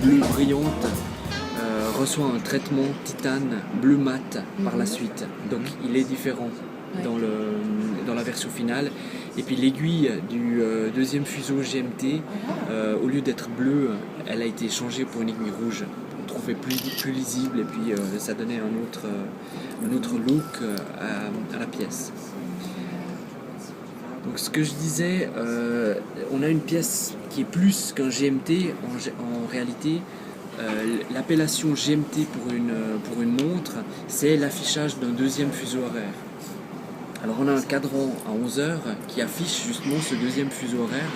bleue brillante reçoit un traitement titane bleu mat par la suite. Donc il est différent dans la version finale. Et puis l'aiguille du deuxième fuseau GMT, au lieu d'être bleue, elle a été changée pour une aiguille rouge. On trouvait plus lisible et puis ça donnait un autre look à la pièce. Donc ce que je disais, on a une pièce qui est plus qu'un GMT en réalité. L'appellation GMT pour une montre, c'est l'affichage d'un deuxième fuseau horaire. Alors on a un cadran à 11h qui affiche justement ce deuxième fuseau horaire.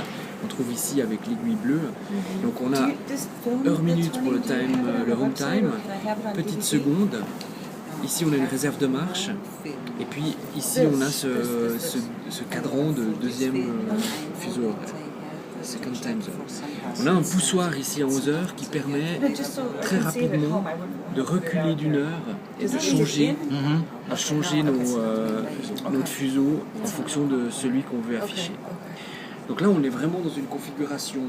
On trouve ici avec l'aiguille bleue. Donc on a heure-minute pour le home time, petite seconde. Ici on a une réserve de marche. Et puis ici on a ce cadran de deuxième fuseau horaire. Second time zone. On a un poussoir ici à 11h qui permet très rapidement de reculer d'une heure et de changer notre fuseau en fonction de celui qu'on veut afficher. Donc là on est vraiment dans une configuration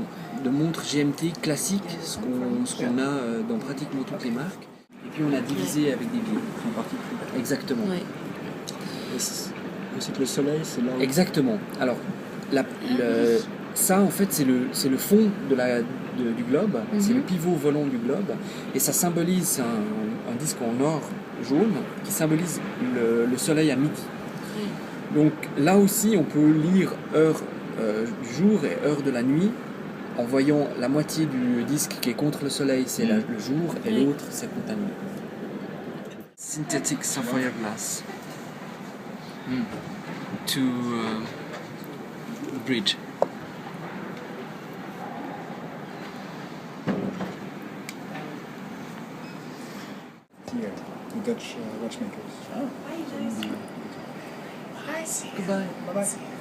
de montre GMT classique, ce qu'on a dans pratiquement toutes les marques. Et puis on a divisé avec des billes en particulier. Exactement. Oui. C'est que le soleil, c'est là où... Exactement. Alors, ça, en fait, c'est le fond du globe, c'est le pivot volant du globe, et ça symbolise un disque en or jaune qui symbolise le soleil à midi. Donc là aussi, on peut lire heure du jour et heure de la nuit en voyant la moitié du disque qui est contre le soleil, c'est le jour, et l'autre, c'est contre la nuit. Synthetic sapphire glass. To bridge. Here, the Dutch watchmakers. Goodbye. Bye-bye.